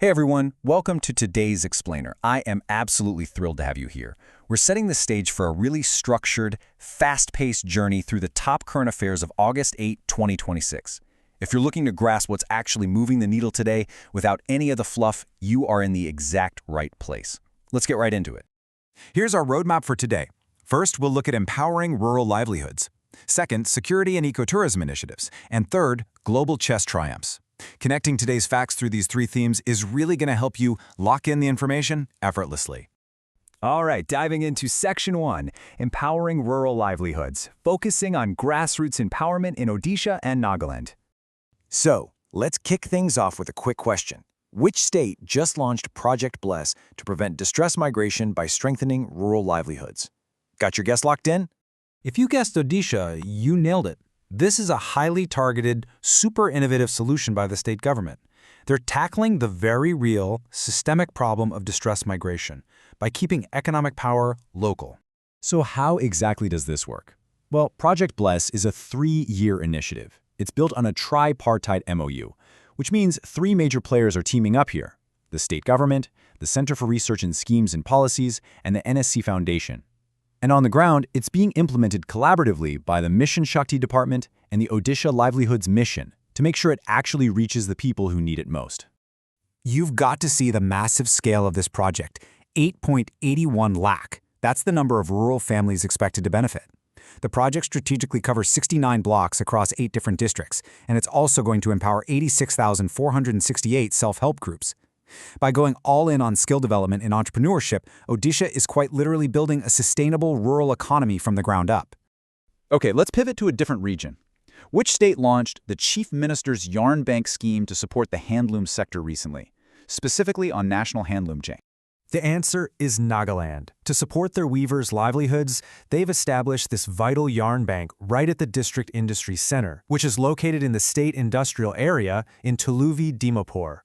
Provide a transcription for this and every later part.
Hey everyone, welcome to today's Explainer. I am absolutely thrilled to have you here. We're setting the stage for a really structured, fast-paced journey through the top current affairs of August 8, 2026. If you're looking to grasp what's actually moving the needle today without any of the fluff, you are in the exact right place. Let's get right into it. Here's our roadmap for today. First, we'll look at empowering rural livelihoods. Second, security and ecotourism initiatives. And third, global chess triumphs. Connecting today's facts through these three themes is really going to help you lock in the information effortlessly. All right, diving into Section 1, Empowering Rural Livelihoods, focusing on grassroots empowerment in Odisha and Nagaland. So, let's kick things off with a quick question. Which state just launched Project Bless to prevent distress migration by strengthening rural livelihoods? Got your guess locked in? If you guessed Odisha, you nailed it. This is a highly targeted, super innovative solution by the state government. They're tackling the very real, systemic problem of distress migration by keeping economic power local. So how exactly does this work? Well, Project Bless is a 3-year initiative. It's built on a tripartite MOU, which means 3 major players are teaming up here: the state government, the Center for Research in Schemes and Policies, and the NSC Foundation. And on the ground, it's being implemented collaboratively by the Mission Shakti Department and the Odisha Livelihoods Mission to make sure it actually reaches the people who need it most. You've got to see the massive scale of this project, 8.81 lakh. That's the number of rural families expected to benefit. The project strategically covers 69 blocks across 8 different districts, and it's also going to empower 86,468 self-help groups. By going all in on skill development and entrepreneurship, Odisha is quite literally building a sustainable rural economy from the ground up. Okay, let's pivot to a different region. Which state launched the Chief Minister's Yarn Bank scheme to support the handloom sector recently, specifically on National Handloom Day? The answer is Nagaland. To support their weavers' livelihoods, they've established this vital yarn bank right at the District Industry Center, which is located in the state industrial area in Tuluvi, Dimapur.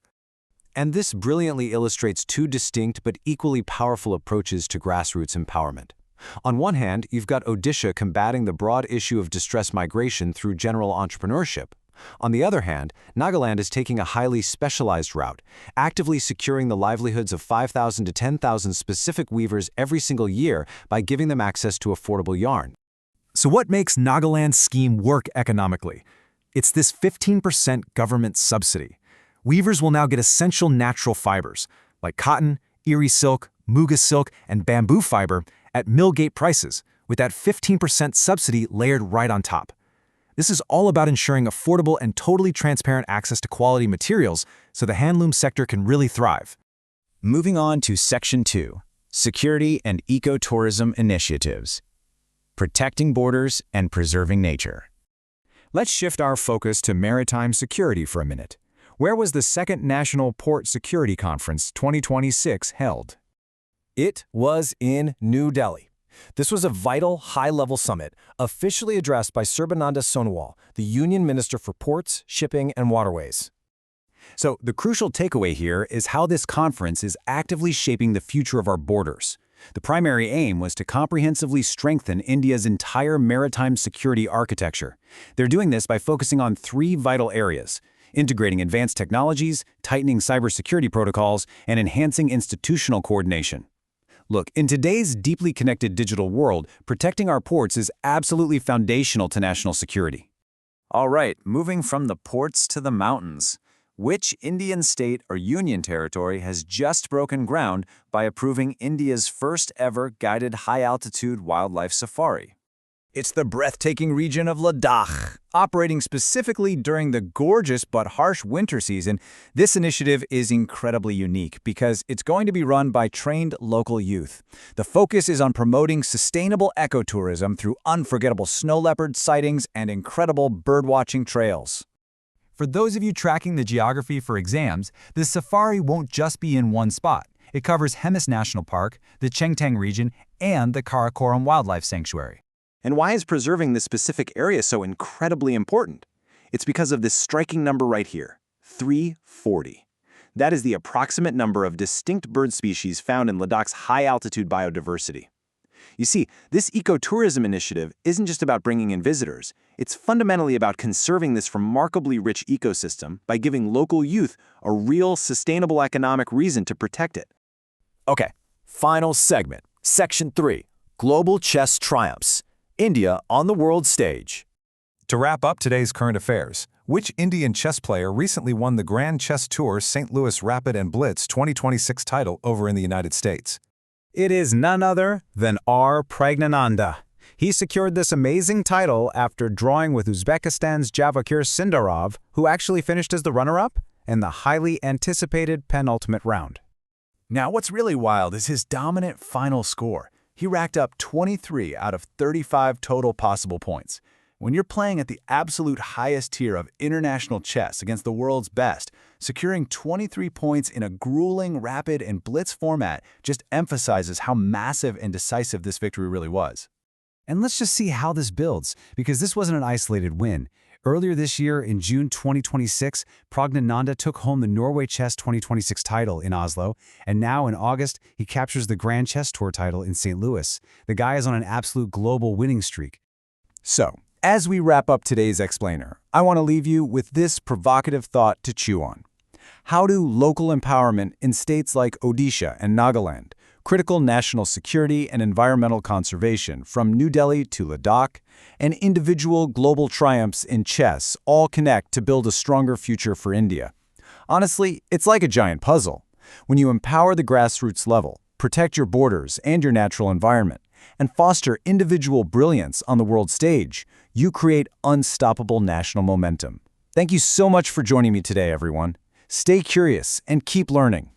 And this brilliantly illustrates 2 distinct but equally powerful approaches to grassroots empowerment. On one hand, you've got Odisha combating the broad issue of distress migration through general entrepreneurship. On the other hand, Nagaland is taking a highly specialized route, actively securing the livelihoods of 5,000 to 10,000 specific weavers every single year by giving them access to affordable yarn. So what makes Nagaland's scheme work economically? It's this 15% government subsidy. Weavers will now get essential natural fibers, like cotton, Erie silk, Muga silk, and bamboo fiber at mill gate prices, with that 15% subsidy layered right on top. This is all about ensuring affordable and totally transparent access to quality materials so the handloom sector can really thrive. Moving on to Section 2, Security and Ecotourism Initiatives. Protecting borders and preserving nature. Let's shift our focus to maritime security for a minute. Where was the Second National Port Security Conference 2026 held? It was in New Delhi. This was a vital, high-level summit, officially addressed by Sarbananda Sonowal, the Union Minister for Ports, Shipping, and Waterways. So the crucial takeaway here is how this conference is actively shaping the future of our borders. The primary aim was to comprehensively strengthen India's entire maritime security architecture. They're doing this by focusing on 3 vital areas: integrating advanced technologies, tightening cybersecurity protocols, and enhancing institutional coordination. Look, in today's deeply connected digital world, protecting our ports is absolutely foundational to national security. All right, moving from the ports to the mountains. Which Indian state or union territory has just broken ground by approving India's first ever guided high-altitude wildlife safari? It's the breathtaking region of Ladakh. Operating specifically during the gorgeous but harsh winter season, this initiative is incredibly unique because it's going to be run by trained local youth. The focus is on promoting sustainable ecotourism through unforgettable snow leopard sightings and incredible birdwatching trails. For those of you tracking the geography for exams, the safari won't just be in one spot. It covers Hemis National Park, the Chengtang region, and the Karakoram Wildlife Sanctuary. And why is preserving this specific area so incredibly important? It's because of this striking number right here, 340. That is the approximate number of distinct bird species found in Ladakh's high-altitude biodiversity. You see, this ecotourism initiative isn't just about bringing in visitors. It's fundamentally about conserving this remarkably rich ecosystem by giving local youth a real, sustainable economic reason to protect it. Okay, final segment. Section 3. Global Chess Triumphs. India on the world stage. To wrap up today's current affairs, which Indian chess player recently won the Grand Chess Tour St. Louis Rapid and Blitz 2026 title over in the United States? It is none other than R. Pragnananda. He secured this amazing title after drawing with Uzbekistan's Javakir Sindarov, who actually finished as the runner-up in the highly anticipated penultimate round. Now, what's really wild is his dominant final score. He racked up 23 out of 35 total possible points. When you're playing at the absolute highest tier of international chess against the world's best, securing 23 points in a grueling, rapid, and blitz format just emphasizes how massive and decisive this victory really was. And let's just see how this builds, because this wasn't an isolated win. Earlier this year, in June 2026, Pragnananda took home the Norway Chess 2026 title in Oslo, and now in August, he captures the Grand Chess Tour title in St. Louis. The guy is on an absolute global winning streak. So, as we wrap up today's explainer, I want to leave you with this provocative thought to chew on. How do local empowerment in states like Odisha and Nagaland, critical national security and environmental conservation from New Delhi to Ladakh, and individual global triumphs in chess all connect to build a stronger future for India? Honestly, it's like a giant puzzle. When you empower the grassroots level, protect your borders and your natural environment, and foster individual brilliance on the world stage, you create unstoppable national momentum. Thank you so much for joining me today, everyone. Stay curious and keep learning.